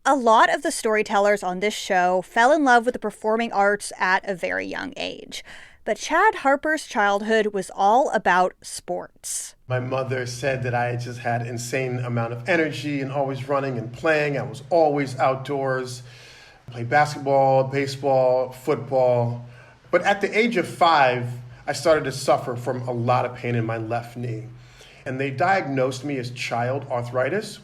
A lot of the storytellers on this show fell in love with the performing arts at a very young age. But Chad Harper's childhood was all about sports. My mother said that I just had insane amount of energy and always running and playing. I was always outdoors. I played basketball, baseball, football. But at the age of 5, I started to suffer from a lot of pain in my left knee. And they diagnosed me as child arthritis.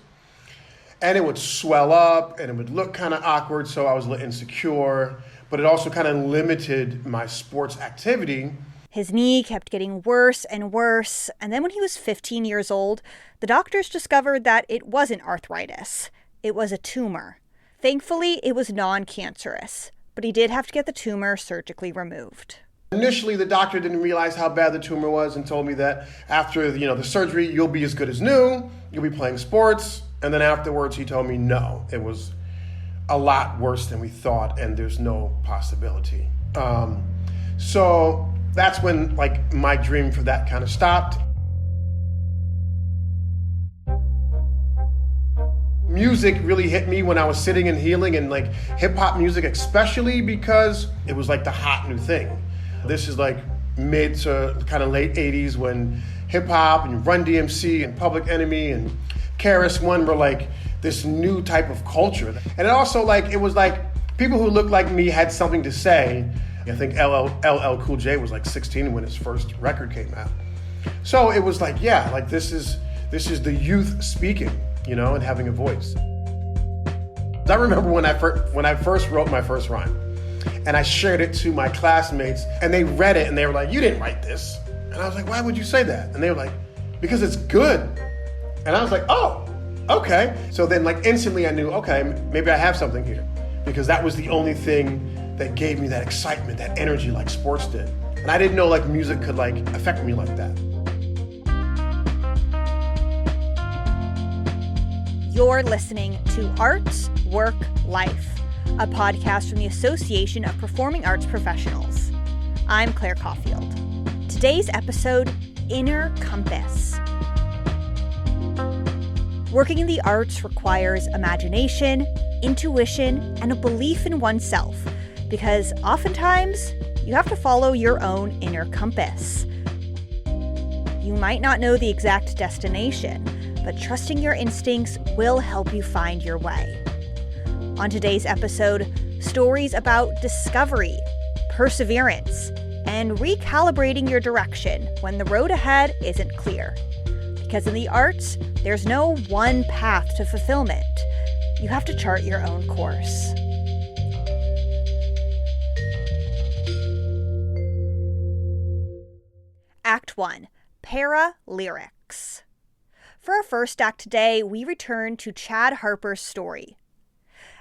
And it would swell up and it would look kind of awkward, so I was a little insecure. But it also kind of limited my sports activity. His knee kept getting worse and worse, and then when he was 15 years old, the doctors discovered that it wasn't arthritis. It was a tumor. Thankfully, it was non-cancerous, but he did have to get the tumor surgically removed. Initially, the doctor didn't realize how bad the tumor was and told me that after the surgery, you'll be as good as new, you'll be playing sports. And then afterwards, he told me no, it was a lot worse than we thought, and there's no possibility. So that's when my dream for that kind of stopped. Music really hit me when I was sitting and healing, and hip hop music especially, because it was the hot new thing. This is mid to kind of late 80s when hip hop and Run DMC and Public Enemy and KRS-One were this new type of culture. And it also it was people who looked like me had something to say. I think LL Cool J was 16 when his first record came out. So it was this is the youth speaking, and having a voice. I remember when I first wrote my first rhyme, and I shared it to my classmates, and they read it and they were like, "You didn't write this." And I was like, "Why would you say that?" And they were like, "Because it's good." And I was like, "Oh, okay." So then instantly I knew, okay, maybe I have something here, because that was the only thing that gave me that excitement, that energy like sports did. And I didn't know music could affect me like that. You're listening to Arts, Work, Life, a podcast from the Association of Performing Arts Professionals. I'm Claire Caulfield. Today's episode, Inner Compass. Working in the arts requires imagination, intuition, and a belief in oneself, because oftentimes you have to follow your own inner compass. You might not know the exact destination, but trusting your instincts will help you find your way. On today's episode, stories about discovery, perseverance, and recalibrating your direction when the road ahead isn't clear. Because in the arts, there's no one path to fulfillment. You have to chart your own course. Act 1, Para-Lyrics. For our first act today, we return to Chad Harper's story.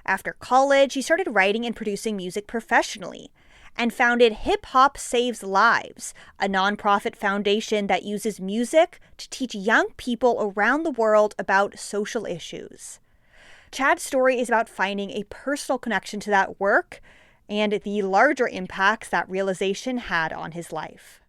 After college, he started writing and producing music professionally, and founded Hip Hop Saves Lives, a nonprofit foundation that uses music to teach young people around the world about social issues. Chad's story is about finding a personal connection to that work and the larger impacts that realization had on his life.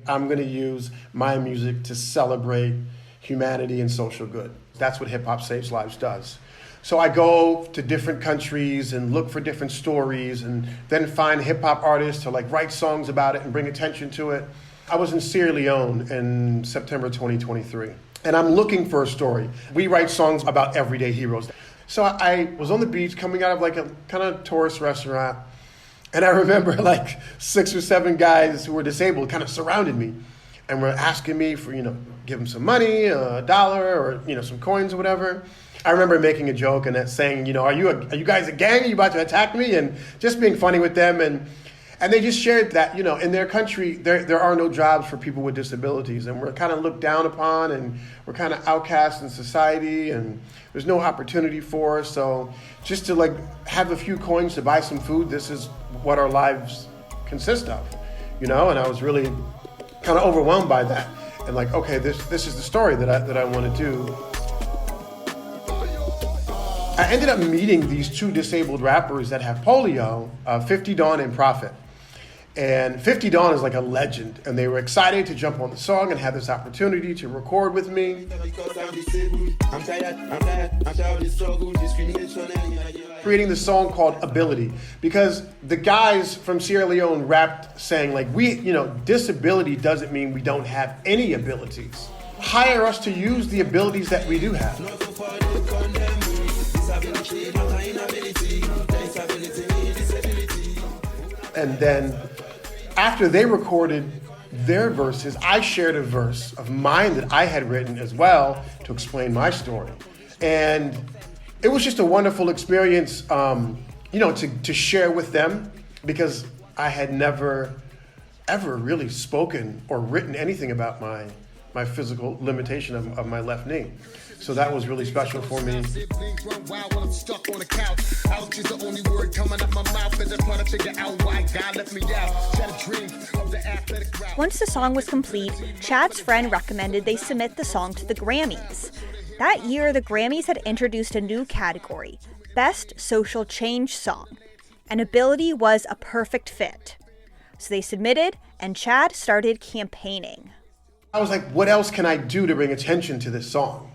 I'm going to use my music to celebrate humanity and social good. That's what Hip Hop Saves Lives does. So I go to different countries and look for different stories, and then find hip-hop artists to write songs about it and bring attention to it. I was in Sierra Leone in September 2023, and I'm looking for a story. We write songs about everyday heroes. So I was on the beach coming out of a kind of tourist restaurant, and I remember 6 or 7 guys who were disabled kind of surrounded me and were asking me for, give them some money, $1 or, some coins or whatever. I remember making a joke and saying, are you guys a gang? Are you about to attack me? And just being funny with them. And they just shared that, in their country, there are no jobs for people with disabilities. And we're kind of looked down upon, and we're kind of outcast in society, and there's no opportunity for us. So just to have a few coins to buy some food, this is what our lives consist of, And I was really kind of overwhelmed by that. And okay, this is the story that I want to do. I ended up meeting these 2 disabled rappers that have polio, 50 Dawn and Prophet. And 50 Dawn is a legend, and they were excited to jump on the song and have this opportunity to record with me. creating this song called Ability, because the guys from Sierra Leone rapped saying like, disability doesn't mean we don't have any abilities. Hire us to use the abilities that we do have. And then after they recorded their verses, I shared a verse of mine that I had written as well to explain my story. And it was just a wonderful experience, to share with them, because I had never, ever really spoken or written anything about my physical limitation of my left knee. So that was really special for me. Once the song was complete, Chad's friend recommended they submit the song to the Grammys. That year, the Grammys had introduced a new category, Best Social Change Song, and Ability was a perfect fit. So they submitted, and Chad started campaigning. I was like, what else can I do to bring attention to this song?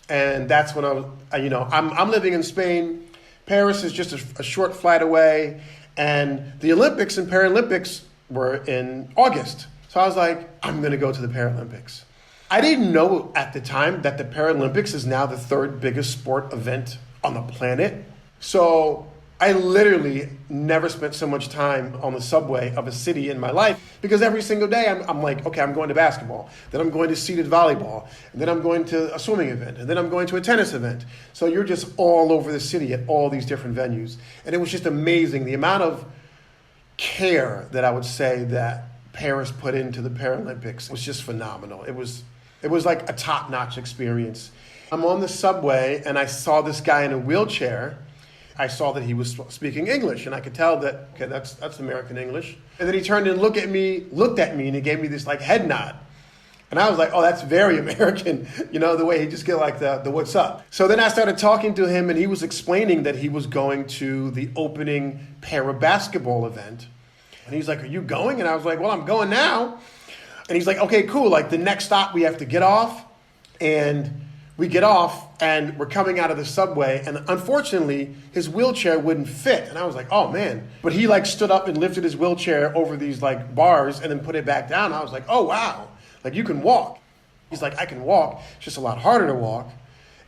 And that's when I'm living in Spain. Paris is just a short flight away. And the Olympics and Paralympics were in August. So I was like, I'm going to go to the Paralympics. I didn't know at the time that the Paralympics is now the third biggest sport event on the planet. So I literally never spent so much time on the subway of a city in my life, because every single day I'm like, okay, I'm going to basketball, then I'm going to seated volleyball, and then I'm going to a swimming event, and then I'm going to a tennis event. So you're just all over the city at all these different venues. And it was just amazing. The amount of care that I would say that Paris put into the Paralympics was just phenomenal. It was like a top-notch experience. I'm on the subway and I saw this guy in a wheelchair. I saw that he was speaking English, and I could tell that, okay, that's American English. And then he turned and looked at me, and he gave me this like head nod. And I was like, oh, that's very American, the way he just get like the what's up. So then I started talking to him, and he was explaining that he was going to the opening para basketball event. And he's like, are you going? And I was like, well, I'm going now. And he's like, okay, cool. Like the next stop, we have to get off. And we get off and we're coming out of the subway, and unfortunately his wheelchair wouldn't fit. And I was like, oh man. But he like stood up and lifted his wheelchair over these like bars and then put it back down. I was like, oh wow, like you can walk. He's like, I can walk. It's just a lot harder to walk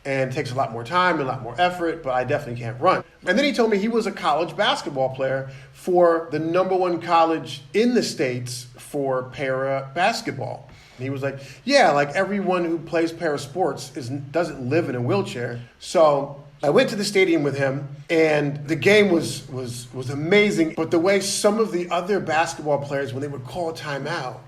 and takes a lot more time and a lot more effort, but I definitely can't run. And then he told me he was a college basketball player for the #1 college in the States for para basketball. And he was like, yeah, like everyone who plays para sports doesn't live in a wheelchair. So I went to the stadium with him, and the game was amazing. But the way some of the other basketball players, when they would call a timeout,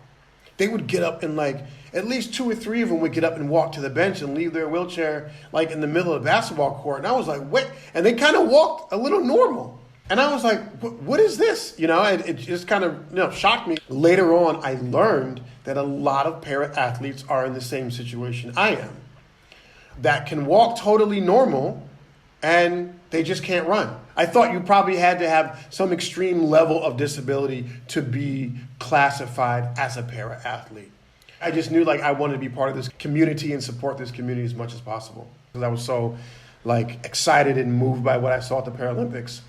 they would get up and like, at least 2 or 3 of them would get up and walk to the bench and leave their wheelchair like in the middle of the basketball court. And I was like, wait, and they kind of walked a little normal. And I was like, what is this? It just kind of shocked me. Later on, I learned that a lot of para-athletes are in the same situation I am, that can walk totally normal and they just can't run. I thought you probably had to have some extreme level of disability to be classified as a para-athlete. I just knew like I wanted to be part of this community and support this community as much as possible. Because I was so like excited and moved by what I saw at the Paralympics.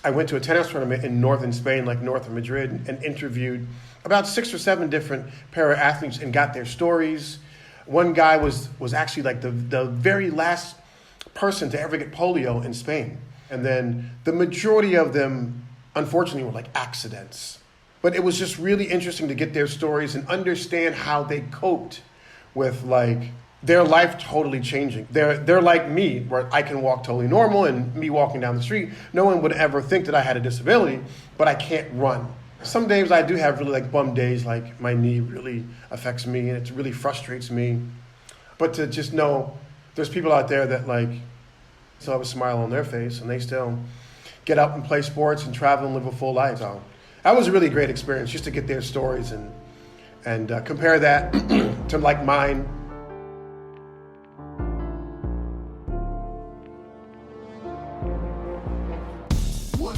I went to a tennis tournament in northern Spain, like north of Madrid, and interviewed about 6 or 7 different para-athletes and got their stories. One guy was actually like the very last person to ever get polio in Spain. And then the majority of them, unfortunately, were like accidents. But it was just really interesting to get their stories and understand how they coped with like their life totally changing. They're like me, where I can walk totally normal, and me walking down the street, no one would ever think that I had a disability, but I can't run. Some days I do have really like bum days, like my knee really affects me and it really frustrates me. But to just know there's people out there that like still have a smile on their face and they still get up and play sports and travel and live a full life. So that was a really great experience, just to get their stories and compare that to like mine.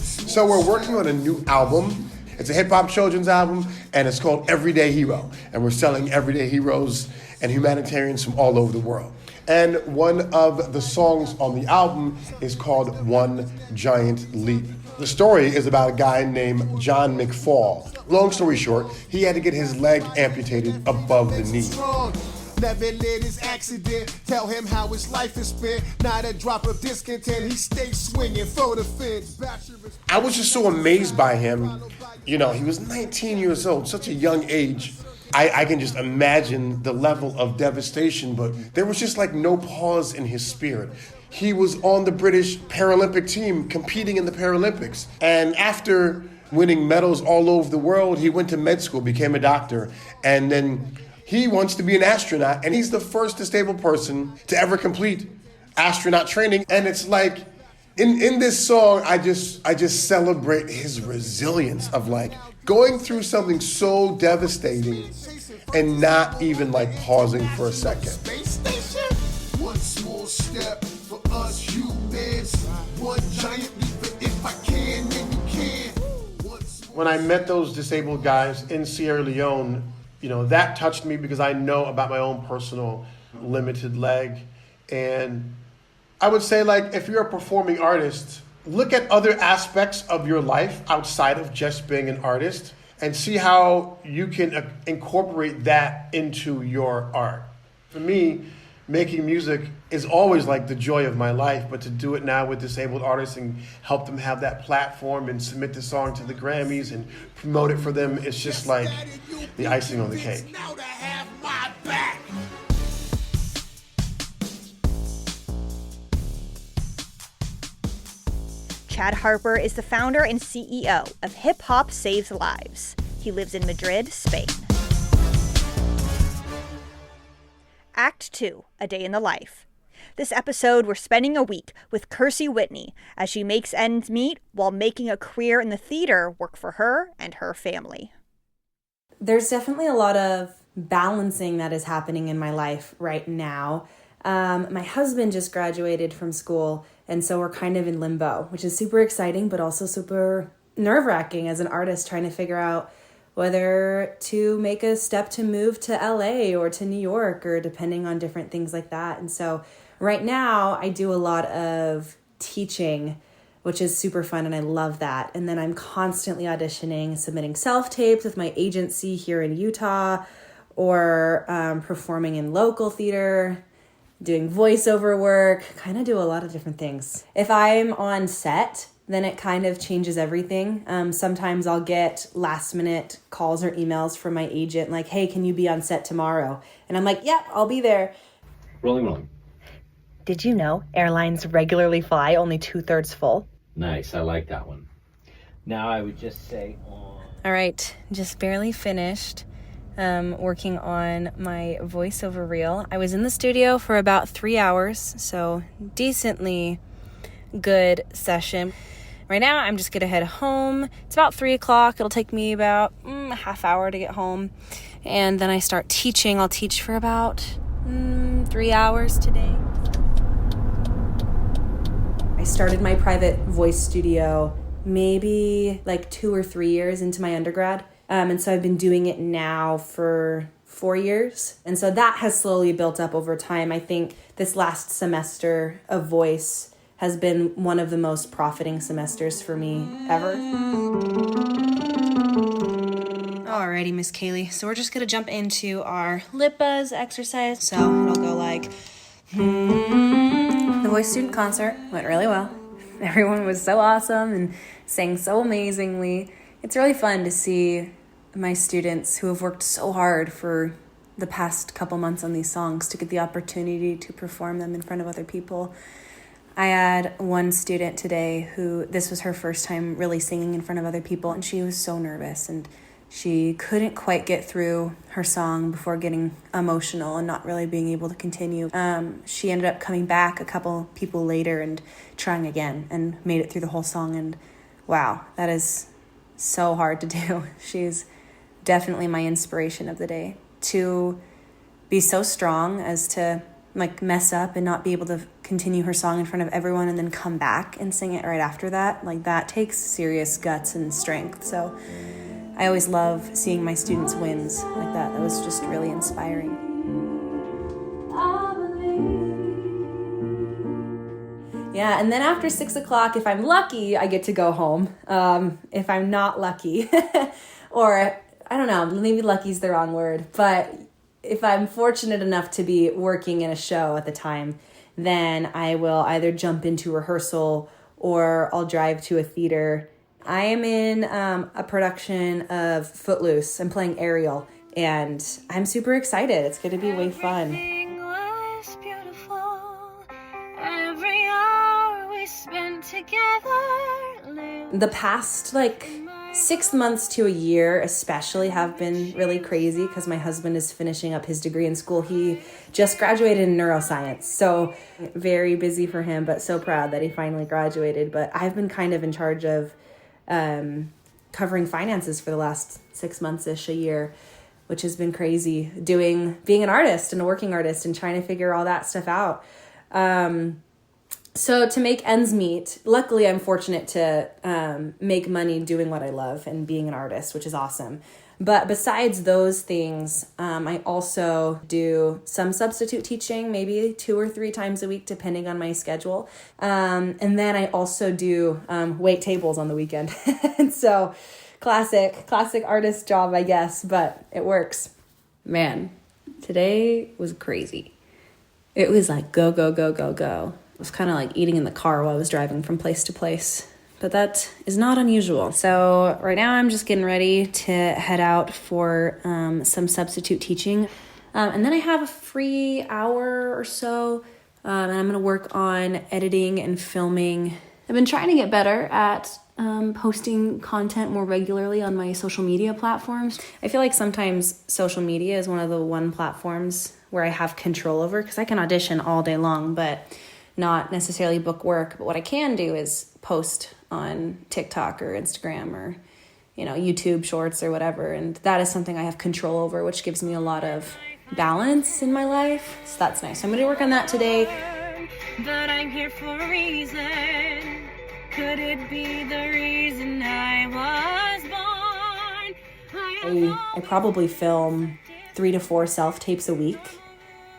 So we're working on a new album. It's a hip-hop children's album, and it's called Everyday Hero. And we're selling everyday heroes and humanitarians from all over the world. And one of the songs on the album is called One Giant Leap. The story is about a guy named John McFall. Long story short, he had to get his leg amputated above the knee. Never let his accident tell him how his life is spent. Not a drop of discontent, he stays swinging for the fence. I was just so amazed by him. You know, he was 19 years old, such a young age. I can just imagine the level of devastation, but there was just like no pause in his spirit. He was on the British Paralympic team competing in the Paralympics. And after winning medals all over the world, he went to med school, became a doctor, and then he wants to be an astronaut, and he's the first disabled person to ever complete astronaut training. And it's like, in this song, I just celebrate his resilience of like going through something so devastating and not even like pausing for a second. One small step for us humans, one giant leap if I can, then you can. When I met those disabled guys in Sierra Leone, you know, that touched me because I know about my own personal limited leg. And I would say, like, if you're a performing artist, look at other aspects of your life outside of just being an artist and see how you can incorporate that into your art. For me, making music is always like the joy of my life, but to do it now with disabled artists and help them have that platform and submit the song to the Grammys and promote it for them, it's just like the icing on the cake. Chad Harper is the founder and CEO of Hip Hop Saves Lives. He lives in Madrid, Spain. Act 2, A Day in the Life. This episode, we're spending a week with Kersee Whitney as she makes ends meet while making a career in the theater work for her and her family. There's definitely a lot of balancing that is happening in my life right now. My husband just graduated from school, and so we're kind of in limbo, which is super exciting, but also super nerve-wracking as an artist trying to figure out whether to make a step to move to LA or to New York, or depending on different things like that. And so right now I do a lot of teaching, which is super fun, and I love that. And then I'm constantly auditioning, submitting self-tapes with my agency here in Utah, or performing in local theater, doing voiceover work, kind of do a lot of different things. If I'm on set, then it kind of changes everything. Sometimes I'll get last minute calls or emails from my agent like, hey, can you be on set tomorrow? And I'm like, yep, I'll be there. Rolling. Did you know airlines regularly fly only 2/3 full? Nice, I like that one. Now I would just say All right, just barely finished working on my voiceover reel. I was in the studio for about 3 hours, so decently good session. Right now, I'm just going to head home. It's about 3 o'clock. It'll take me about a half hour to get home. And then I start teaching. I'll teach for about 3 hours today. I started my private voice studio maybe like 2 or 3 years into my undergrad. And so I've been doing it now for 4 years. And so that has slowly built up over time. I think this last semester of voice has been one of the most profiting semesters for me ever. Alrighty, Miss Kaylee. So we're just gonna jump into our lip buzz exercise. So it'll go like, The voice student concert went really well. Everyone was so awesome and sang so amazingly. It's really fun to see my students who have worked so hard for the past couple months on these songs to get the opportunity to perform them in front of other people. I had one student today who, this was her first time really singing in front of other people, and she was so nervous, and she couldn't quite get through her song before getting emotional and not really being able to continue. She ended up coming back a couple people later and trying again and made it through the whole song, and wow, that is so hard to do. She's definitely my inspiration of the day. To be so strong as to like mess up and not be able to continue her song in front of everyone and then come back and sing it right after that, like that takes serious guts and strength. So I always love seeing my students' wins like that. That was just really inspiring. I believe Yeah, and then after 6 o'clock, if I'm lucky, I get to go home. If I'm not lucky, or I don't know, maybe lucky is the wrong word, but if I'm fortunate enough to be working in a show at the time, then I will either jump into rehearsal or I'll drive to a theater. I am in a production of Footloose. I'm playing Ariel, and I'm super excited. It's going to be way fun. Everything was beautiful. Every hour we spent together. The past 6 months to a year especially have been really crazy because my husband is finishing up his degree in school. He just graduated in neuroscience, so very busy for him, but so proud that he finally graduated. But I've been kind of in charge of covering finances for the last 6 months-ish, a year, which has been crazy, being an artist and a working artist and trying to figure all that stuff out. So to make ends meet, luckily I'm fortunate to make money doing what I love and being an artist, which is awesome. But besides those things, I also do some substitute teaching, maybe 2 or 3 times a week, depending on my schedule. And then I also do wait tables on the weekend. And so classic artist job, I guess, but it works. Man, today was crazy. It was like go, go, go, go, go. It was kind of like eating in the car while I was driving from place to place. But that is not unusual. So right now I'm just getting ready to head out for some substitute teaching. And then I have a free hour or so, and I'm going to work on editing and filming. I've been trying to get better at posting content more regularly on my social media platforms. I feel like sometimes social media is one of the platforms where I have control over, because I can audition all day long, but not necessarily book work. But what I can do is post on TikTok or Instagram or, YouTube shorts or whatever. And that is something I have control over, which gives me a lot of balance in my life. So that's nice. So I'm going to work on that today. But I'm here for a reason. Could it be the reason I was born? I probably film 3 to 4 self-tapes a week.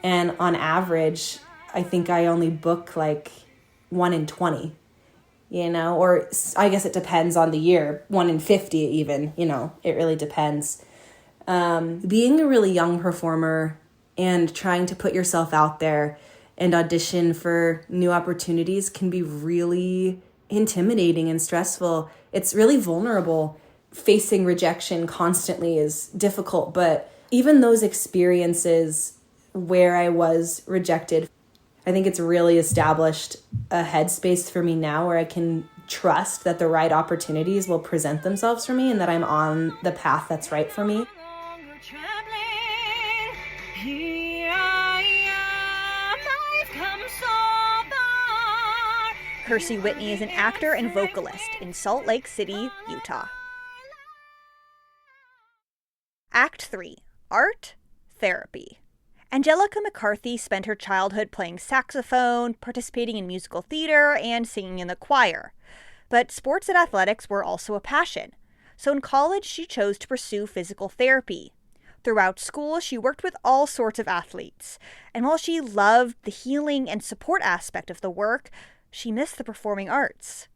And on average, I think I only book 1 in 20, or I guess it depends on the year, 1 in 50 even, it really depends. Being a really young performer and trying to put yourself out there and audition for new opportunities can be really intimidating and stressful. It's really vulnerable. Facing rejection constantly is difficult, but even those experiences where I was rejected, I think it's really established a headspace for me now where I can trust that the right opportunities will present themselves for me and that I'm on the path that's right for me. Kersee Whitney is an actor and vocalist in Salt Lake City, Utah. Act 3. Art, Therapy. Angelica McCarthy spent her childhood playing saxophone, participating in musical theater, and singing in the choir. But sports and athletics were also a passion. So in college, she chose to pursue physical therapy. Throughout school, she worked with all sorts of athletes. And while she loved the healing and support aspect of the work, she missed the performing arts.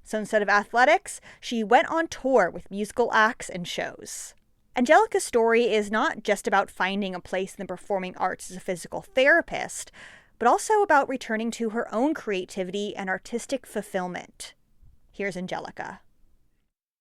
So instead of athletics, she went on tour with musical acts and shows. Angelica's story is not just about finding a place in the performing arts as a physical therapist, but also about returning to her own creativity and artistic fulfillment. Here's Angelica.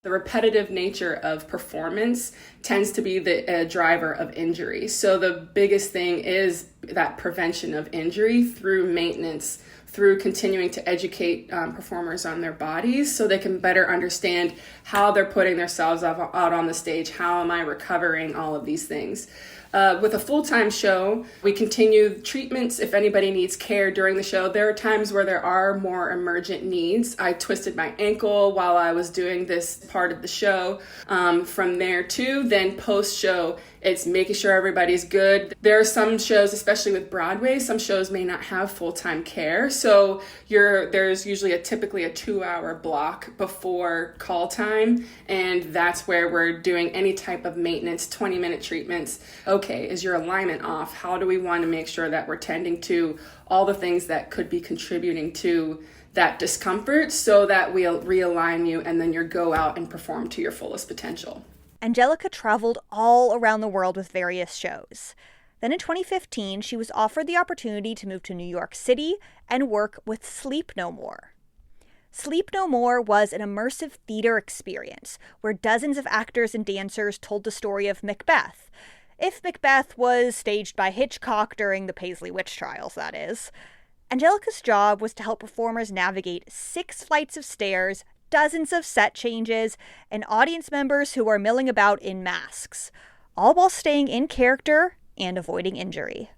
The repetitive nature of performance tends to be the driver of injury. So the biggest thing is that prevention of injury through maintenance, through continuing to educate performers on their bodies so they can better understand how they're putting themselves out on the stage. How am I recovering all of these things? With a full-time show, we continue treatments if anybody needs care during the show. There are times where there are more emergent needs. I twisted my ankle while I was doing this part of the show. From there too, then post-show, it's making sure everybody's good. There are some shows, especially with Broadway, some shows may not have full-time care. So there's usually typically a 2-hour block before call time. And that's where we're doing any type of maintenance, 20-minute treatments. Okay, is your alignment off? How do we want to make sure that we're tending to all the things that could be contributing to that discomfort so that we'll realign you and then you go out and perform to your fullest potential. Angelica traveled all around the world with various shows. Then in 2015, she was offered the opportunity to move to New York City and work with Sleep No More. Sleep No More was an immersive theater experience where dozens of actors and dancers told the story of Macbeth. If Macbeth was staged by Hitchcock during the Paisley witch trials, that is. Angelica's job was to help performers navigate 6 flights of stairs, dozens of set changes, and audience members who are milling about in masks, all while staying in character and avoiding injury.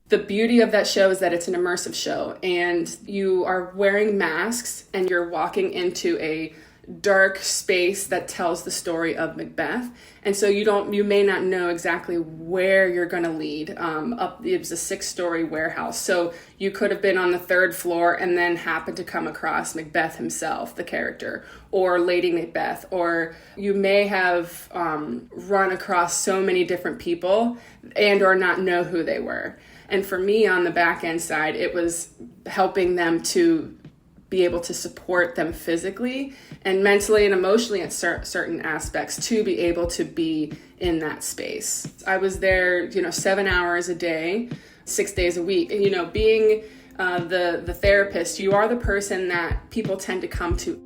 The beauty of that show is that it's an immersive show, and you are wearing masks and you're walking into a dark space that tells the story of Macbeth. And so you may not know exactly where you're going to lead. It was a 6-story warehouse. So you could have been on the 3rd floor and then happened to come across Macbeth himself, the character, or Lady Macbeth, or you may have run across so many different people and or not know who they were. And for me on the back end side, it was helping them to be able to support them physically and mentally and emotionally at certain aspects to be able to be in that space. I was there, 7 hours a day, 6 days a week. And, being the therapist, you are the person that people tend to come to.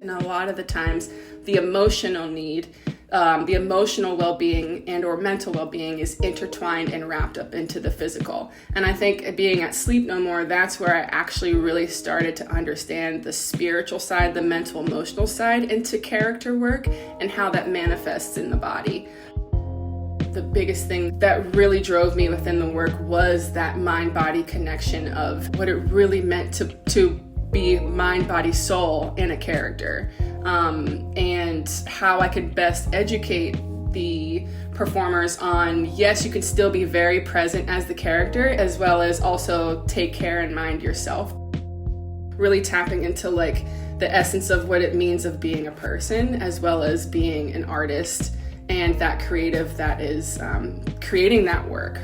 And a lot of the times, the emotional need, the emotional well-being and or mental well-being is intertwined and wrapped up into the physical. And I think being at Sleep No More, that's where I actually really started to understand the spiritual side, the mental, emotional side into character work and how that manifests in the body. The biggest thing that really drove me within the work was that mind-body connection of what it really meant to be mind, body, soul in a character, and how I could best educate the performers on, yes, you can still be very present as the character, as well as also take care and mind yourself. Really tapping into the essence of what it means of being a person, as well as being an artist and that creative that is creating that work.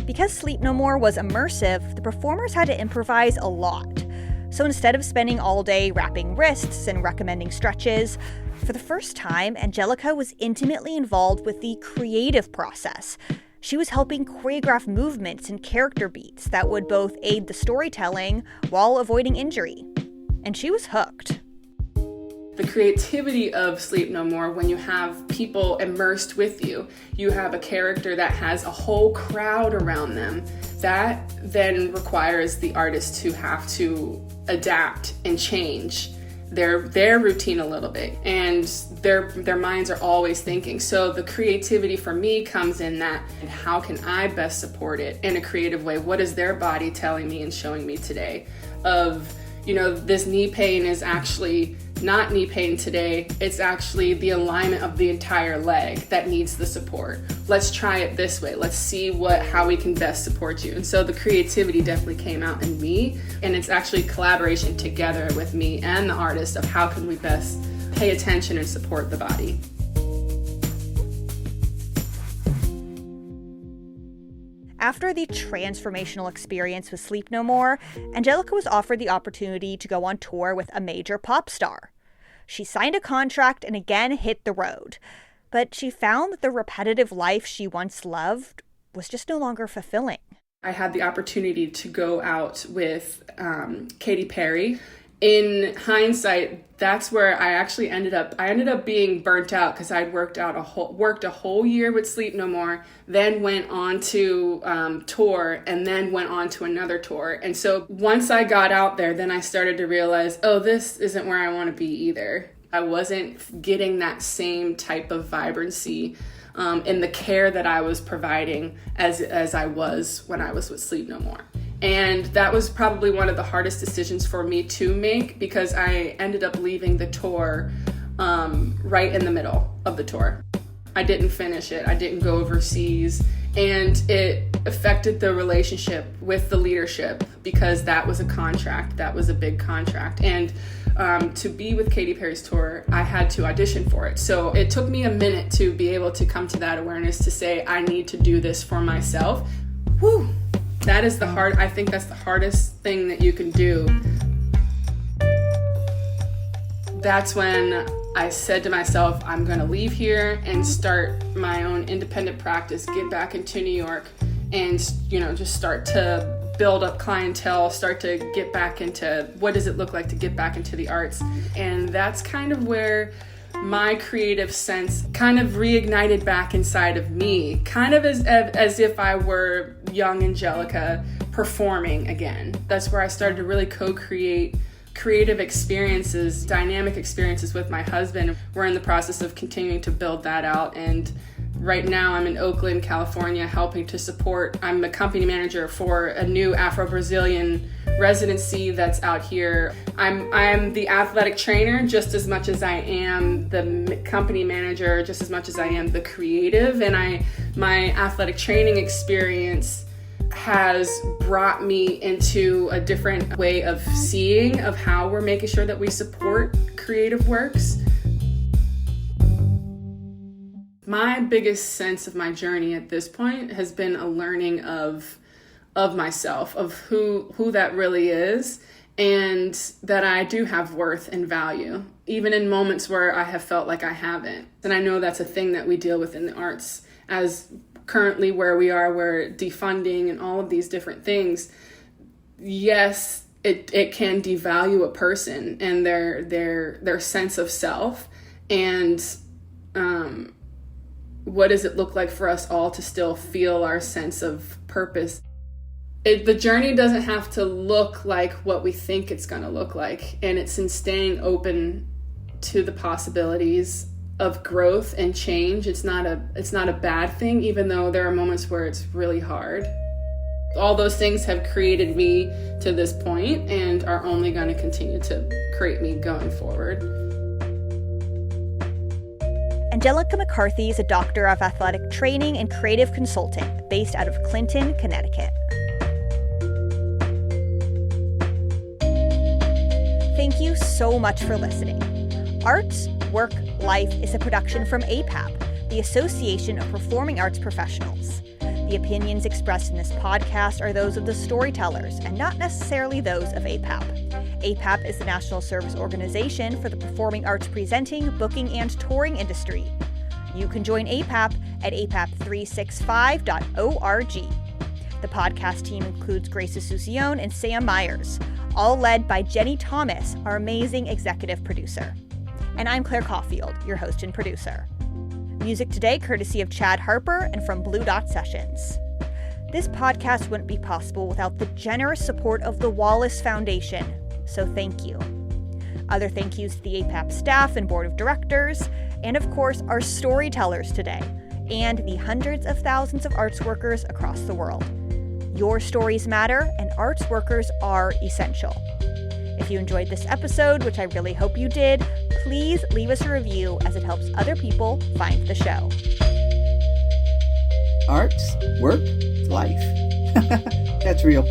Because Sleep No More was immersive, the performers had to improvise a lot. So instead of spending all day wrapping wrists and recommending stretches, for the first time, Angelica was intimately involved with the creative process. She was helping choreograph movements and character beats that would both aid the storytelling while avoiding injury. And she was hooked. The creativity of Sleep No More, when you have people immersed with you, you have a character that has a whole crowd around them. That then requires the artist to have to adapt and change their routine a little bit, and their minds are always thinking. So the creativity for me comes in that, and how can I best support it in a creative way? What is their body telling me and showing me today? This knee pain is actually not knee pain today. It's actually the alignment of the entire leg that needs the support. Let's try it this way. Let's see how we can best support you. And so the creativity definitely came out in me, and it's actually collaboration together with me and the artist of how can we best pay attention and support the body. After the transformational experience with Sleep No More, Angelica was offered the opportunity to go on tour with a major pop star. She signed a contract and again hit the road, but she found that the repetitive life she once loved was just no longer fulfilling. I had the opportunity to go out with Katy Perry. In hindsight, that's where I actually ended up being burnt out, because I'd worked a whole year with Sleep No More, then went on to tour, and then went on to another tour. And so once I got out there, then I started to realize, this isn't where I want to be either. I wasn't getting that same type of vibrancy in the care that I was providing as I was when I was with Sleep No More. And that was probably one of the hardest decisions for me to make, because I ended up leaving the tour right in the middle of the tour. I didn't finish it. I didn't go overseas. And it affected the relationship with the leadership, because that was a contract. That was a big contract. And to be with Katy Perry's tour, I had to audition for it. So it took me a minute to be able to come to that awareness to say, I need to do this for myself. Whew. That is I think that's the hardest thing that you can do. That's when I said to myself, I'm going to leave here and start my own independent practice, get back into New York, and, just start to build up clientele, start to get back into what does it look like to get back into the arts. And that's kind of where my creative sense kind of reignited back inside of me, kind of as if I were young Angelica performing again. That's where I started to really co-create creative experiences, dynamic experiences with my husband. We're in the process of continuing to build that out, and right now I'm in Oakland, California, helping to support. I'm a company manager for a new Afro-Brazilian residency that's out here. I'm the athletic trainer just as much as I am the company manager, just as much as I am the creative. And my athletic training experience has brought me into a different way of seeing of how we're making sure that we support creative works. My biggest sense of my journey at this point has been a learning of myself, of who that really is, and that I do have worth and value, even in moments where I have felt like I haven't. And I know that's a thing that we deal with in the arts, as currently where we are, where defunding and all of these different things, yes, it can devalue a person and their sense of self. And what does it look like for us all to still feel our sense of purpose? The journey doesn't have to look like what we think it's going to look like. And it's in staying open to the possibilities of growth and change. It's not a bad thing, even though there are moments where it's really hard. All those things have created me to this point and are only going to continue to create me going forward. Angelica McCarthy is a doctor of athletic training and creative consulting based out of Clinton, Connecticut. Thank you so much for listening. Arts, Work, Life is a production from APAP, the Association of Performing Arts Professionals. The opinions expressed in this podcast are those of the storytellers and not necessarily those of APAP. APAP is the national service organization for the performing arts presenting, booking, and touring industry. You can join APAP at apap365.org. The podcast team includes Grace Asuncion and Sam Myers, all led by Jenny Thomas, our amazing executive producer. And I'm Claire Caulfield, your host and producer. Music today courtesy of Chad Harper and from Blue Dot Sessions. This podcast wouldn't be possible without the generous support of the Wallace Foundation, so thank you. Other thank yous to the APAP staff and board of directors, and of course our storytellers today, and the hundreds of thousands of arts workers across the world. Your stories matter, and arts workers are essential. If you enjoyed this episode, which I really hope you did, please leave us a review as it helps other people find the show. Arts, work, life. That's real.